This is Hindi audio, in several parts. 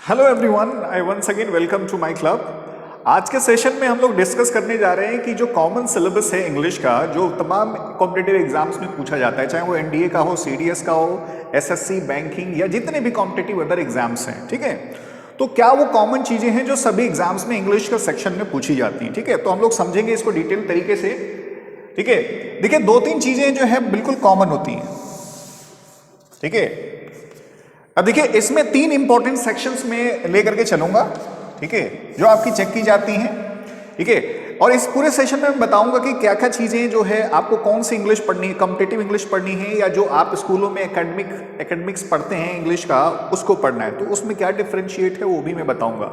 Hello everyone, I once again welcome to my club. आज के सेशन में हम लोग डिस्कस करने जा रहे हैं कि जो कॉमन सिलेबस है इंग्लिश का, जो तमाम कॉम्पिटिटिव एग्जाम्स में पूछा जाता है, चाहे वो एनडीए का हो, सीडीएस का हो, एसएससी, बैंकिंग या जितने भी कॉम्पिटिटिव अदर एग्जाम्स हैं, ठीक है। तो क्या वो कॉमन चीजें हैं जो सभी एग्जाम्स में इंग्लिश का सेक्शन में पूछी जाती हैं, ठीक है। तो हम लोग समझेंगे इसको डिटेल तरीके से, ठीक है। देखिए, दो तीन चीजें जो है बिल्कुल कॉमन होती हैं, ठीक है। अब देखिए, इसमें तीन इंपॉर्टेंट सेक्शंस में लेकर के चलूंगा, ठीक है, जो आपकी चेक की जाती हैं, ठीक है। और इस पूरे सेशन में मैं बताऊंगा कि क्या क्या चीजें जो है आपको कौन सी इंग्लिश पढ़नी है, कॉम्पिटिटिव इंग्लिश पढ़नी है, या जो आप स्कूलों में एकेडमिक्स पढ़ते हैं इंग्लिश का, उसको पढ़ना है। तो उसमें क्या डिफरेंशिएट है वो भी मैं बताऊंगा,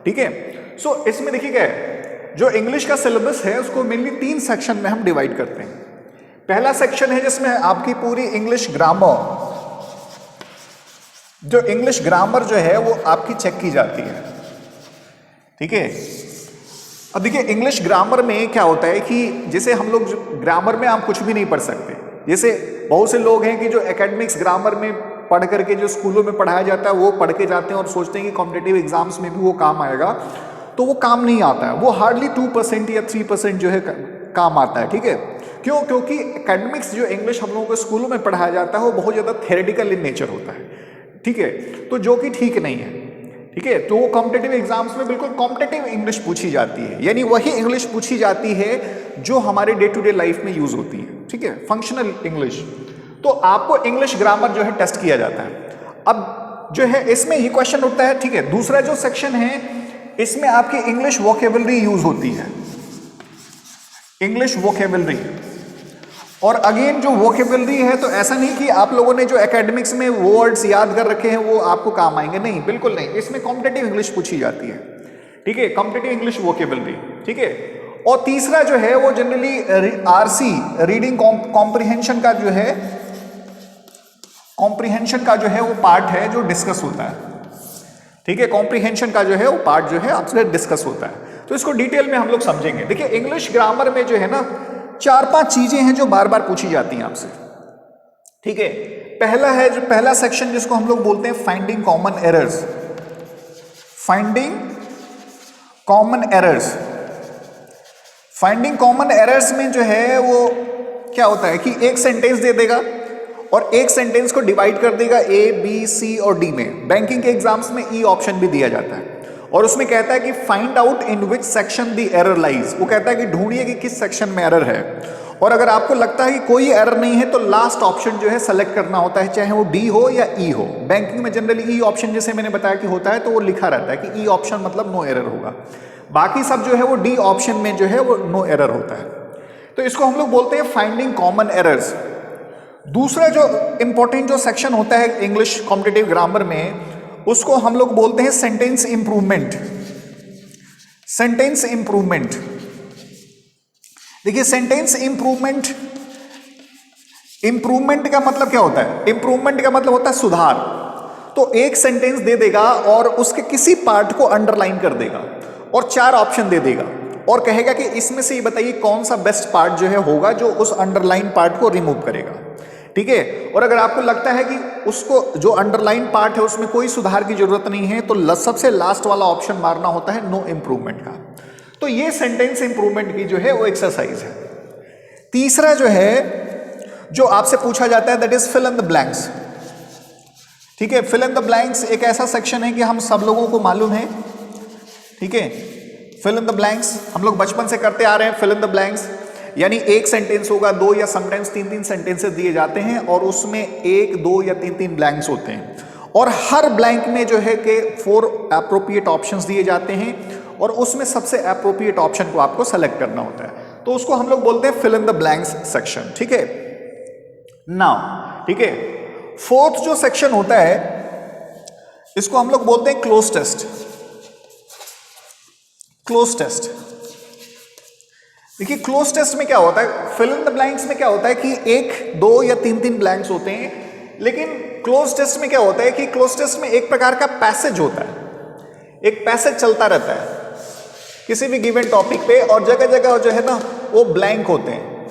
ठीक है। सो इसमें देखिए क्या है, जो इंग्लिश का सिलेबस है उसको मेनली तीन सेक्शन में हम डिवाइड करते हैं। पहला सेक्शन है जिसमें आपकी पूरी इंग्लिश ग्रामर, जो इंग्लिश ग्रामर जो है वो आपकी चेक की जाती है, ठीक है। अब देखिए, इंग्लिश ग्रामर में क्या होता है कि जैसे हम लोग ग्रामर में आप कुछ भी नहीं पढ़ सकते। जैसे बहुत से लोग हैं कि जो एकेडमिक्स ग्रामर में पढ़ करके जो स्कूलों में पढ़ाया जाता है वो पढ़ के जाते हैं और सोचते हैं कि कॉम्पिटिटिव एग्जाम्स में भी वो काम आएगा, तो वो काम नहीं आता है। वो हार्डली 2% या 3% जो है काम आता है, ठीक है। क्यों? क्योंकि एकेडमिक्स जो इंग्लिश हम लोगों को स्कूलों में पढ़ाया जाता है वो बहुत ज़्यादा थ्योरेटिकल इन नेचर होता है, ठीक है। तो जो कि ठीक नहीं है, ठीक है। तो वो कॉम्पिटिटिव एग्जाम्स में बिल्कुल कॉम्पिटिटिव इंग्लिश पूछी जाती है, यानी वही इंग्लिश पूछी जाती है जो हमारे डे टू डे लाइफ में यूज होती है, ठीक है, फंक्शनल इंग्लिश। तो आपको इंग्लिश ग्रामर जो है टेस्ट किया जाता है। अब जो है इसमें ये क्वेश्चन उठता है, ठीक है। दूसरा जो सेक्शन है इसमें आपकी इंग्लिश वोकेबलरी यूज होती है, इंग्लिश वोकेबलरी। और अगेन जो वोकेबलरी है, तो ऐसा नहीं कि आप लोगों ने जो एकेडमिक्स में वर्ड्स याद कर रखे हैं वो आपको काम आएंगे, नहीं, बिल्कुल नहीं। इसमें कॉम्पिटिटिव इंग्लिश पूछी जाती है, ठीक है, कॉम्पिटिटिव इंग्लिश वोकेबलरी, ठीक है। और तीसरा जो है वो जनरली आरसी, रीडिंग कॉम्प्रिहेंशन का जो है, कॉम्प्रिहेंशन का जो है वो पार्ट है जो डिस्कस होता है, ठीक है। कॉम्प्रिहेंशन का जो है वो पार्ट जो है आपसे डिस्कस होता है। तो इसको डिटेल में हम लोग समझेंगे। देखिए, इंग्लिश ग्रामर में जो है ना 4-5 चीजें हैं जो बार बार पूछी जाती हैं आपसे, ठीक है। पहला है जो पहला सेक्शन जिसको हम लोग बोलते हैं finding common errors, finding common errors. Finding common errors में जो है वो क्या होता है कि एक सेंटेंस दे देगा और एक सेंटेंस को डिवाइड कर देगा ए, बी, सी और डी में। बैंकिंग के एग्जाम्स में ई ऑप्शन भी दिया जाता है और उसमें कहता है कि find out in which section the error lies. वो कहता है कि ढूंढिए कि किस सेक्शन में एरर है। और अगर आपको लगता है कि कोई एरर नहीं है तो लास्ट ऑप्शन जो है सेलेक्ट करना होता है, चाहे वो डी हो या ई हो। बैंकिंग में जनरली ई ऑप्शन जैसे मैंने बताया कि होता है, तो वो लिखा रहता है कि ई ऑप्शन मतलब नो एरर होगा। बाकी सब जो है वो डी ऑप्शन में जो है वो नो एरर होता है। तो इसको हम लोग बोलते हैं फाइंडिंग कॉमन एरर्स। दूसरा जो इंपॉर्टेंट जो सेक्शन होता है इंग्लिश कॉम्पिटिटिव ग्रामर में, उसको हम लोग बोलते हैं सेंटेंस इंप्रूवमेंट। सेंटेंस इंप्रूवमेंट, देखिए सेंटेंस इंप्रूवमेंट, इंप्रूवमेंट का मतलब क्या होता है? इंप्रूवमेंट का मतलब होता है सुधार। तो एक सेंटेंस दे देगा और उसके किसी पार्ट को अंडरलाइन कर देगा और 4 ऑप्शन दे देगा और कहेगा कि इसमें से ये बताइए कौन सा बेस्ट पार्ट जो है होगा जो उस अंडरलाइन पार्ट को रिमूव करेगा, ठीक है। और अगर आपको लगता है कि उसको जो अंडरलाइन पार्ट है उसमें कोई सुधार की जरूरत नहीं है, तो सबसे लास्ट वाला ऑप्शन मारना होता है नो इंप्रूवमेंट का। तो ये सेंटेंस इंप्रूवमेंट की जो है वो एक्सरसाइज है। तीसरा जो है जो आपसे पूछा जाता है that is fill in the blanks, ठीक है। फिल इन द ब्लैंक्स एक ऐसा सेक्शन है कि हम सब लोगों को मालूम है, ठीक है। फिल इन द ब्लैंक्स हम लोग बचपन से करते आ रहे हैं। फिल इन द ब्लैंक्स यानी एक सेंटेंस होगा, 2 या समटाइम्स 3-3 सेंटेंसेस दिए जाते हैं और उसमें 1, 2 या 3-3 ब्लैंक्स होते हैं और हर ब्लैंक में जो है कि 4 एप्रोप्रिएट ऑप्शंस दिए जाते हैं और उसमें सबसे एप्रोप्रिएट ऑप्शन को आपको सेलेक्ट करना होता है। तो उसको हम लोग बोलते हैं fill in the blanks section, ठीक है। नाउ, ठीक है, फोर्थ जो सेक्शन होता है इसको हम लोग बोलते हैं क्लोज टेस्ट। क्लोज टेस्ट, देखिए क्लोज टेस्ट में क्या होता है, फिल इन द ब्लैंक्स में क्या होता है कि 1, 2 या 3-3 ब्लैंक्स होते हैं, लेकिन क्लोज टेस्ट में क्या होता है कि क्लोज टेस्ट में एक प्रकार का पैसेज होता है, एक पैसेज चलता रहता है किसी भी गिवन टॉपिक पे और जगह जगह जो है ना वो ब्लैंक होते हैं,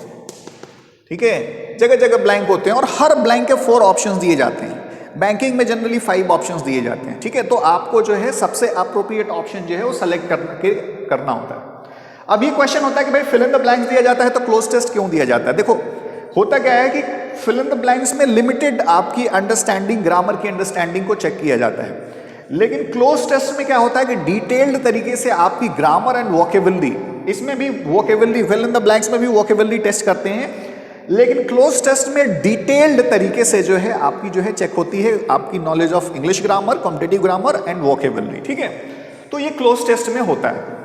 ठीक है, जगह जगह ब्लैंक होते हैं और हर ब्लैंक के 4 ऑप्शंस दिए जाते हैं। बैंकिंग में जनरली 5 ऑप्शंस दिए जाते हैं, ठीक है। तो आपको जो है सबसे अप्रोप्रिएट ऑप्शन जो है वो सेलेक्ट करना होता है। अब ये क्वेश्चन होता है कि भाई फिल इन द ब्लैंक्स दिया जाता है तो क्लोज टेस्ट क्यों दिया जाता है। देखो होता क्या है कि फिल इन द ब्लैंक्स में लिमिटेड आपकी अंडरस्टैंडिंग, ग्रामर की अंडरस्टैंडिंग को चेक किया जाता है, लेकिन क्लोज टेस्ट में क्या होता है कि डिटेल्ड तरीके से आपकी ग्रामर एंड वोकेबुलरी, इसमें भी vocabulary, fill in the blanks में भी वोकेबुलरी टेस्ट करते हैं, लेकिन क्लोज टेस्ट में डिटेल्ड तरीके से जो है आपकी जो है चेक होती है आपकी knowledge of English grammar, competitive grammar and vocabulary, ठीक है। तो ये क्लोज टेस्ट में होता है।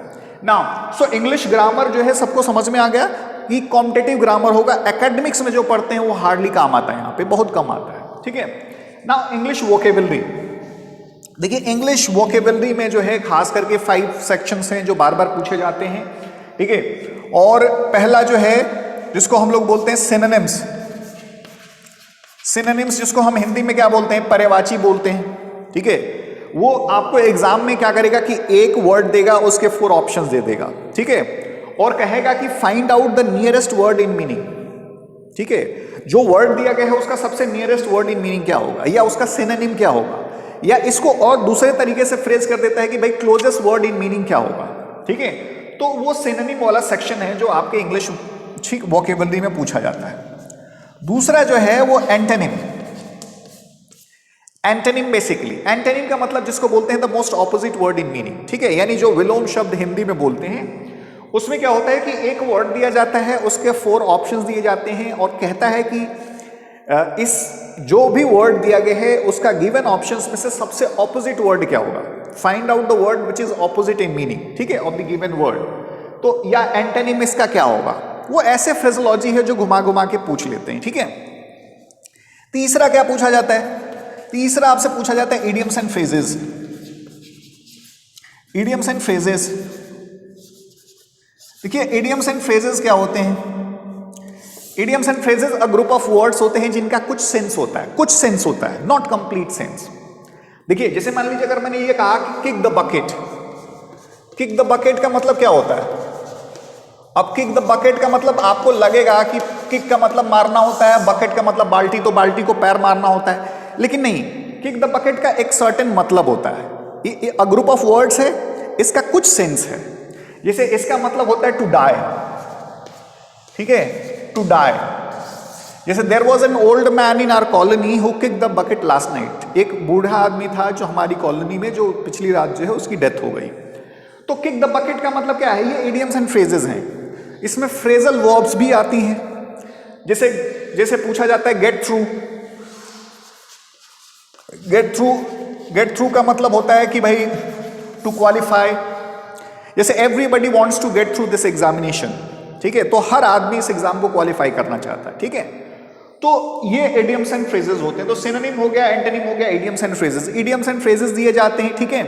नाउ सो इंग्लिश ग्रामर जो है सबको समझ में आ गया कि कॉम्पिटिटिव ग्रामर होगा, एकेडमिक्स में जो पढ़ते हैं वो हार्डली काम आता है, यहाँ पे बहुत कम आता है, ठीक है। नाउ इंग्लिश वोकेबुलरी, देखिए इंग्लिश वोकेबुलरी में जो है खास करके 5 सेक्शंस हैं जो बार बार पूछे जाते हैं, ठीक है। और पहला जो है जिसको हम लोग बोलते हैं सिनोनिम्स, सिनोनिम्स जिसको हम हिंदी में क्या बोलते हैं, पर्यायवाची बोलते हैं, ठीक है। वो आपको एग्जाम में क्या करेगा कि एक वर्ड देगा, उसके 4 ऑप्शंस दे देगा, ठीक है, और कहेगा कि find out the nearest word in meaning, ठीक है। जो वर्ड दिया गया है उसका सबसे नियरेस्ट वर्ड इन मीनिंग क्या होगा, या उसका सिनोनिम क्या होगा, या इसको और दूसरे तरीके से फ्रेज कर देता है कि भाई क्लोजेस्ट वर्ड इन मीनिंग क्या होगा, ठीक है। तो वो सिनोनिम वाला सेक्शन है जो आपके इंग्लिश वोकेबुलरी में पूछा जाता है। दूसरा जो है वो एंटोनिम, एंटोनिम बेसिकली, एंटोनिम का मतलब जिसको बोलते हैं the most opposite word in meaning, ठीक है। यानी जो विलोम शब्द हिंदी में बोलते हैं उसमें क्या होता है कि एक वर्ड दिया जाता है, उसके 4 ऑप्शंस दिए जाते हैं और कहता है कि इस जो भी वर्ड दिया गया है उसका गिवन ऑप्शंस में से सबसे ऑपोजिट वर्ड क्या होगा, find out the word which is opposite in meaning, ठीक है, ऑफ द गिवन वर्ड। तो या एंटोनिम इसका क्या होगा, वो ऐसे फ्रेजोलॉजी है जो घुमा घुमा के पूछ लेते हैं, ठीक है। तीसरा क्या पूछा जाता है, तीसरा आपसे पूछा जाता है idioms and phrases. Idioms and phrases, देखिए इडियम्स एंड फ्रेजेस क्या होते हैं। Idioms and phrases a group of words होते हैं जिनका कुछ सेंस होता है, कुछ सेंस होता है, नॉट कंप्लीट सेंस। देखिए जैसे मान लीजिए अगर मैंने ये कहा कि kick the bucket, kick the bucket का मतलब क्या होता है। अब किक द बकेट का मतलब आपको लगेगा कि किक का मतलब मारना होता है, बकेट का मतलब बाल्टी, तो बाल्टी को पैर मारना होता है, लेकिन नहीं, किक द बकेट का एक सर्टेन मतलब होता है। ये अ ग्रुप ऑफ वर्ड्स है, इसका कुछ सेंस है। जैसे इसका मतलब होता है टू डाई, ठीक है, टू डाई। जैसे there was an old man in our colony who kick the bucket last night, एक बूढ़ा आदमी था जो हमारी कॉलोनी में जो पिछली रात जो है उसकी डेथ हो गई। तो किक द बकेट का मतलब क्या है, ये इडियम्स एंड फ्रेजेस हैं, इसमें फ्रेजल वर्ब्स भी आती हैं। जैसे जैसे पूछा जाता है get through, get through, get through का मतलब होता है कि भाई टू क्वालिफाई। जैसे everybody wants to get through this examination, ठीक है, तो हर आदमी इस एग्जाम को क्वालिफाई करना चाहता है, ठीक है। तो ये इडियम्स एंड फ्रेजेस होते हैं। तो सिनोनिम हो गया, एंटोनिम हो गया, idioms and phrases. Idioms and phrases दिए जाते हैं, ठीक है,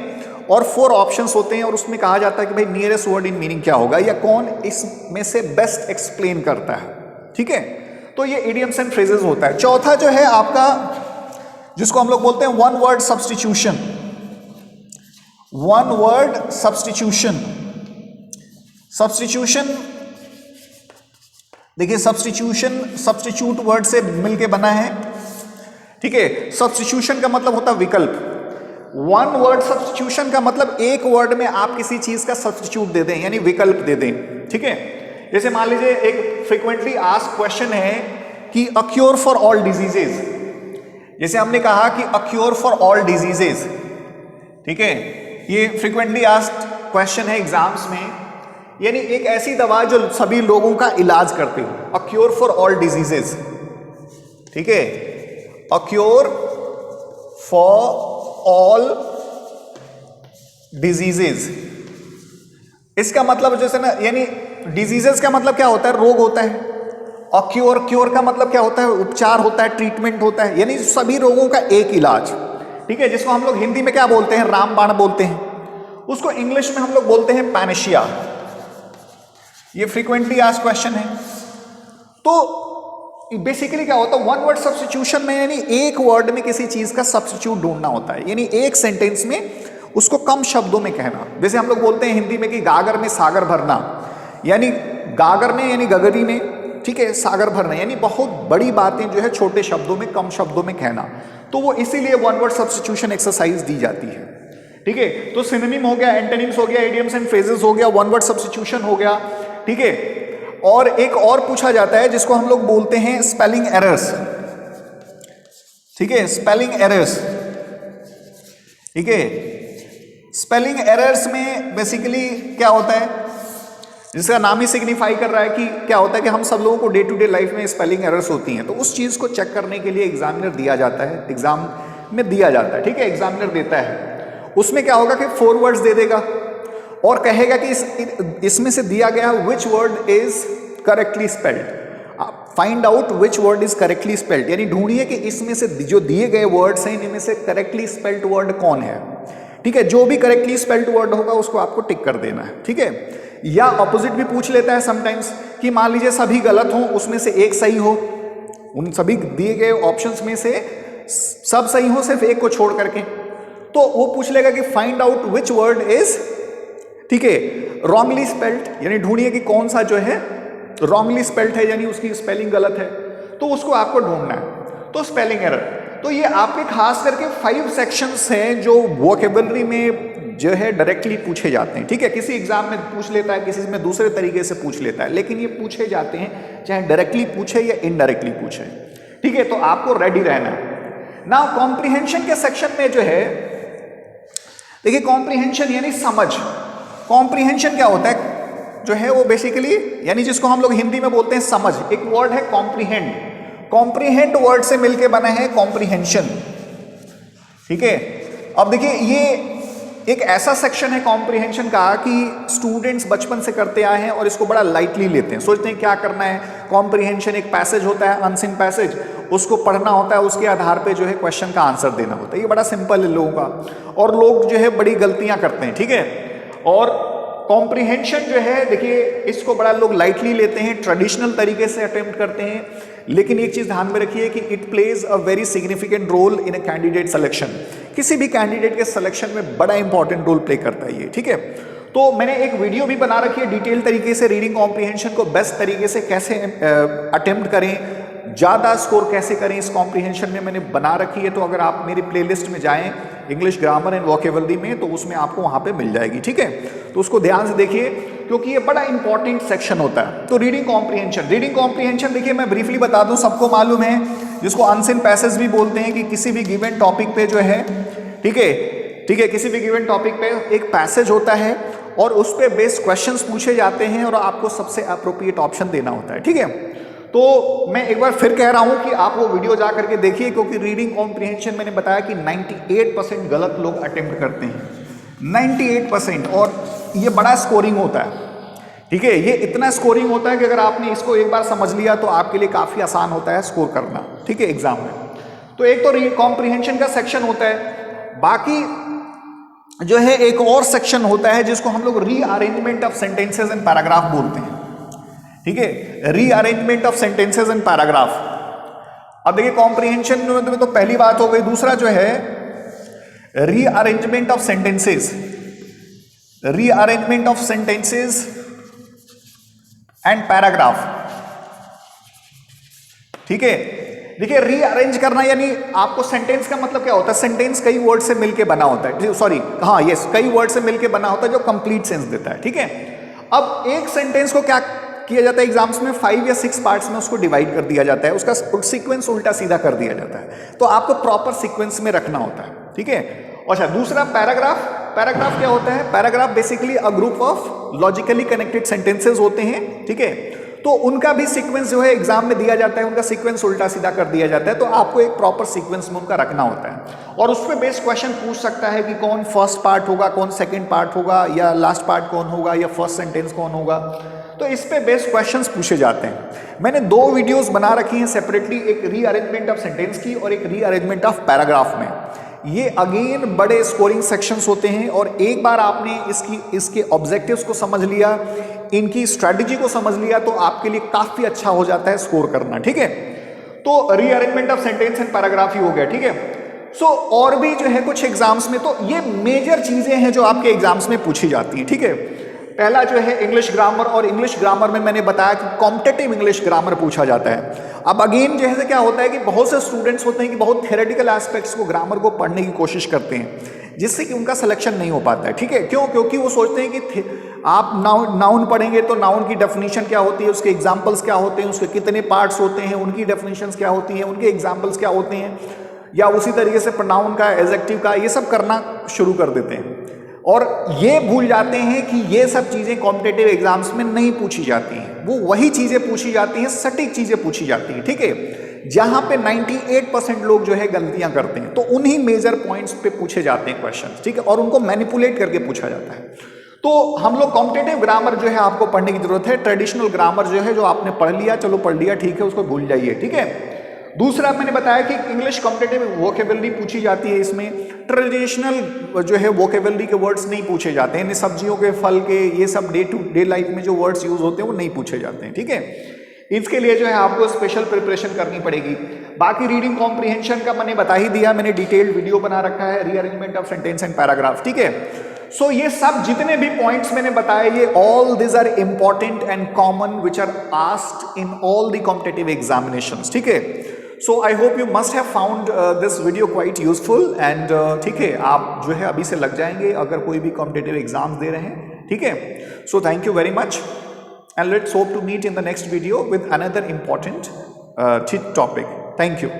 और 4 ऑप्शंस होते हैं और उसमें कहा जाता है कि भाई नियरेस्ट वर्ड इन मीनिंग क्या होगा, या कौन इसमें से बेस्ट एक्सप्लेन करता है, ठीक है। तो ये इडियम्स एंड फ्रेजेस होता है। चौथा जो है आपका, जिसको हम लोग बोलते हैं one word substitution, one word substitution. Substitution देखिए, सब्स्टिट्यूशन सब्स्टिट्यूट वर्ड से मिलके बना है, ठीक है। सब्स्टिट्यूशन का मतलब होता है विकल्प। वन वर्ड सब्स्टिट्यूशन का मतलब एक वर्ड में आप किसी चीज का सब्स्टिट्यूट दे दें, यानी विकल्प दे दें, ठीक है। जैसे मान लीजिए एक फ्रीक्वेंटली आस्क्ड क्वेश्चन है कि a cure for all diseases. जैसे हमने कहा कि a cure for all diseases, ठीक है, ये फ्रीक्वेंटली आस्क्ड क्वेश्चन है एग्जाम्स में, यानी एक ऐसी दवा जो सभी लोगों का इलाज करती हो, a cure for all diseases, ठीक है, a cure for all diseases. इसका मतलब जैसे ना, यानी डिजीजेस का मतलब क्या होता है, रोग होता है। और क्योर, क्योर का मतलब क्या होता है, उपचार होता है, ट्रीटमेंट होता है, यानी सभी रोगों का एक इलाज, ठीक है, जिसको हम लोग हिंदी में क्या बोलते हैं, रामबाण बोलते हैं, उसको इंग्लिश में हम लोग बोलते हैं पैनेशिया। ये फ्रीक्वेंटली आस्क्ड क्वेश्चन है। तो बेसिकली क्या होता है, वन वर्ड सब्स्टिट्यूशन में यानी एक वर्ड में किसी चीज का सब्स्टिट्यूट ढूंढना होता है, यानी एक सेंटेंस में उसको कम शब्दों में कहना। जैसे हम लोग बोलते हैं हिंदी में कि गागर में सागर भरना, यानी गागर में यानी गगरी में, ठीक है, सागर भरना, यानी बहुत बड़ी बातें जो है छोटे शब्दों में, कम शब्दों में कहना। तो वो इसीलिए वन वर्ड सब्स्टिट्यूशन एक्सरसाइज दी जाती है। ठीक है, तो सिनोनिम हो गया, एंटोनिम्स हो गया, इडियम्स एंड फ्रेजेस हो गया, वन वर्ड सब्स्टिट्यूशन हो गया। ठीक है, और एक और पूछा जाता है जिसको हम लोग बोलते हैं स्पेलिंग एरर्स। ठीक है, स्पेलिंग एरर्स। ठीक है, स्पेलिंग एरर्स में बेसिकली क्या होता है, जिसका नाम ही सिग्निफाई कर रहा है कि क्या होता है कि हम सब लोगों को डे टू डे लाइफ में स्पेलिंग एरर्स होती हैं, तो उस चीज को चेक करने के लिए एग्जामिनर दिया जाता है, एग्जाम में दिया जाता है। ठीक है, एग्जामिनर देता है, उसमें क्या होगा कि 4 वर्ड्स दे देगा और कहेगा कि इसमें से दिया गया which word is correctly spelled, find out which word is correctly spelled, यानी ढूंढिए कि इसमें से जो दिए गए वर्ड्स हैं इनमें से करेक्टली स्पेल्ड वर्ड कौन है। ठीक है, जो भी करेक्टली स्पेल्ड वर्ड होगा उसको आपको टिक कर देना है। ठीक है, या ऑपोजिट भी पूछ लेता है समटाइम्स कि मान लीजिए सभी गलत हो, उसमें से एक सही हो, उन सभी दिए गए ऑप्शंस में से सब सही हो सिर्फ एक को छोड़ करके, तो वो पूछ लेगा कि find out which word is, ठीक है, रॉन्गली स्पेल्ड, यानी ढूंढिए कि कौन सा जो है रॉन्गली स्पेल्ड है, यानी उसकी स्पेलिंग गलत है, तो उसको आपको ढूंढना है। तो स्पेलिंग एरर, तो ये आपके खास करके 5 सेक्शंस हैं जो वोकेबलरी में जो है डायरेक्टली पूछे जाते हैं। ठीक है, किसी एग्जाम में पूछ लेता है, किसी में दूसरे तरीके से पूछ लेता है, लेकिन ये पूछे जाते हैं चाहे डायरेक्टली पूछे या इनडायरेक्टली पूछे। ठीक है, तो आपको रेडी रहना है ना। कॉम्प्रिहेंशन के सेक्शन में जो है, देखिए कॉम्प्रिहेंशन यानी समझ। कॉम्प्रिहेंशन क्या होता है जो है वो बेसिकली, यानी जिसको हम लोग हिंदी में बोलते हैं समझ, एक वर्ड है कॉम्प्रिहेंड, कॉम्प्रिहेंड वर्ड से मिलके बना है कॉम्प्रिहेंशन। ठीक है, अब देखिए ये एक ऐसा सेक्शन है कॉम्प्रिहेंशन का कि स्टूडेंट्स बचपन से करते आए हैं और इसको बड़ा लाइटली लेते हैं, सोचते हैं क्या करना है। कॉम्प्रिहेंशन एक पैसेज होता है, अनसीन पैसेज, उसको पढ़ना होता है, उसके आधार पे जो है क्वेश्चन का आंसर देना होता है। ये बड़ा सिंपल है लोगों का, और लोग जो है बड़ी गलतियां करते हैं। ठीक है, और कॉम्प्रिहेंशन जो है देखिए इसको बड़ा लोग लाइटली लेते हैं, ट्रेडिशनल तरीके से अटेम्प्ट करते हैं, लेकिन एक चीज ध्यान में रखिए कि it plays a very significant role in a candidate selection. किसी भी कैंडिडेट के सिलेक्शन में बड़ा इंपॉर्टेंट रोल प्ले करता है ये। ठीक है, तो मैंने एक वीडियो भी बना रखी है डिटेल तरीके से, रीडिंग कॉम्प्रिहेंशन को बेस्ट तरीके से कैसे अटेम्प्ट करें, ज़्यादा स्कोर कैसे करें इस कॉम्प्रिहेंशन में, मैंने बना रखी है। तो अगर आप मेरी प्लेलिस्ट में जाएं इंग्लिश ग्रामर एंड वोकेबलरी में, तो उसमें आपको वहाँ पे मिल जाएगी। ठीक है, तो उसको ध्यान से देखिए क्योंकि ये बड़ा इंपॉर्टेंट सेक्शन होता है। तो रीडिंग कॉम्प्रिहेंशन देखिए मैं ब्रीफली बता दूं, सबको मालूम है, जिसको अनसीन पैसेज भी बोलते हैं, कि किसी भी गिवन टॉपिक पे जो है, ठीक है, किसी भी गिवन टॉपिक पे एक पैसेज होता है और उस पे बेस्ड क्वेश्चंस पूछे जाते हैं और आपको सबसे अप्रोप्रिएट ऑप्शन देना होता है। ठीक है, तो मैं एक बार फिर कह रहा हूं कि आप वो वीडियो जा करके देखिए, क्योंकि रीडिंग कॉम्प्रिहेंशन मैंने बताया कि 98% गलत लोग अटेम्प्ट करते हैं, 98%, और ये बड़ा स्कोरिंग होता है। ठीक है, ये इतना स्कोरिंग होता है कि अगर आपने इसको एक बार समझ लिया तो आपके लिए काफ़ी आसान होता है स्कोर करना। ठीक है, एग्जाम में। तो एक तो कॉम्प्रिहेंशन का सेक्शन होता है, बाकी जो है एक और सेक्शन होता है जिसको हम लोग rearrangement of sentences and paragraph बोलते हैं। ठीक है, rearrangement of sentences and paragraph. अब देखिए कॉम्प्रिहेंशन में तो पहली बात हो गई, दूसरा जो है rearrangement of sentences, rearrangement of sentences and paragraph. ठीक है, देखिए रीअरेंज करना यानी आपको सेंटेंस का मतलब क्या होता है, सेंटेंस कई वर्ड से मिलके बना होता है, सॉरी हाँ यस, कई वर्ड से मिलके बना होता है जो कंप्लीट सेंस देता है। ठीक है, अब एक सेंटेंस को क्या किया जाता है एग्जाम्स में, 5 या 6 पार्ट्स में उसको डिवाइड कर दिया जाता है, उसका सीक्वेंस उल्टा सीधा कर दिया जाता है, तो आपको प्रॉपर सीक्वेंस में रखना होता है। ठीक है, अच्छा दूसरा पैराग्राफ। पैराग्राफ क्या होता है, paragraph basically a group of logically connected sentences होते हैं। ठीक है, तो उनका भी सीक्वेंस जो है एग्जाम में दिया जाता है, उनका सीक्वेंस उल्टा सीधा कर दिया जाता है, तो आपको एक प्रॉपर सीक्वेंस में उनका रखना होता है, और उस पर बेस्ड क्वेश्चन पूछ सकता है कि कौन फर्स्ट पार्ट होगा, कौन सेकंड पार्ट होगा, या लास्ट पार्ट कौन होगा, या फर्स्ट सेंटेंस कौन होगा, तो इस पे बेस्ड क्वेश्चंस पूछे जाते हैं। मैंने 2 वीडियोस बना रखी हैं सेपरेटली, एक रीअरेंजमेंट ऑफ सेंटेंस की और एक रीअरेंजमेंट ऑफ पैराग्राफ में। ये अगेन बड़े स्कोरिंग सेक्शंस होते हैं, और एक बार आपने इसके ऑब्जेक्टिव्स को समझ लिया, इनकी स्ट्रेटजी को समझ लिया, तो आपके लिए काफी अच्छा हो जाता है स्कोर करना। ठीक है, तो rearrangement of sentence and paragraph ही हो गया। ठीक है, सो और भी जो है कुछ एग्जाम्स में, तो ये मेजर चीजें हैं जो आपके एग्जाम्स में पूछी जाती हैं। ठीक है, पहला जो है इंग्लिश ग्रामर, और इंग्लिश ग्रामर में मैंने बताया कि कॉम्पिटिटिव इंग्लिश ग्रामर पूछा जाता है। अब अगेन जैसे क्या होता है कि बहुत से स्टूडेंट्स होते हैं कि बहुत थ्योरेटिकल एस्पेक्ट्स को, ग्रामर को पढ़ने की कोशिश करते हैं, जिससे कि उनका सिलेक्शन नहीं हो पाता है। ठीक है, क्यों? क्योंकि वो सोचते हैं कि आप नाउन पढ़ेंगे तो नाउन की डेफिनेशन क्या होती है, उसके एग्जाम्पल्स क्या होते हैं, उसके कितने पार्ट्स होते हैं, उनकी डेफिनेशंस क्या होती हैं, उनके एग्जाम्पल्स क्या होते हैं, या उसी तरीके से प्रोनाउन का, एडजेक्टिव का, ये सब करना शुरू कर देते हैं और ये भूल जाते हैं कि ये सब चीज़ें कॉम्पिटिटिव एग्जाम्स में नहीं पूछी जाती हैं। वो वही चीज़ें पूछी जाती हैं, सटीक चीज़ें पूछी जाती हैं। ठीक है, जहाँ पे 98% लोग जो है गलतियां करते हैं, तो उन्हीं मेजर पॉइंट्स पे पूछे जाते हैं क्वेश्चन। ठीक है, और उनको मैनिपुलेट करके पूछा जाता है। तो हम लोग कॉम्पिटिटिव ग्रामर जो है आपको पढ़ने की जरूरत है। ट्रेडिशनल ग्रामर जो है, जो आपने पढ़ लिया, चलो पढ़ लिया, ठीक है, उसको भूल जाइए। ठीक है, दूसरा मैंने बताया कि इंग्लिश कॉम्पिटिटिव वोकेबलरी पूछी जाती है। इसमें ट्रेडिशनल जो है वोकेबलरी के वर्ड्स नहीं पूछे जाते हैं, सब्जियों के, फल के, ये सब डे टू डे लाइफ में जो वर्ड्स यूज होते हैं वो नहीं पूछे जाते हैं। ठीक है, इसके लिए जो है आपको स्पेशल प्रिपरेशन करनी पड़ेगी। बाकी रीडिंग कॉम्प्रिहेंशन का मैंने बता ही दिया, मैंने डिटेल्ड वीडियो बना रखा है, rearrangement of sentence and paragraph. ठीक है, सो ये सब जितने भी पॉइंट्स मैंने बताए, ये all this are important and common which are asked in all the competitive examinations. ठीक है, so I hope you must have found this video quite useful and ठीक है, आप जो है अभी से लग जाएंगे अगर कोई भी कॉम्पिटिटिव एग्जाम्स दे रहे हैं। ठीक है, so thank you very much and let's hope to meet in the next video with another important topic. Thank you.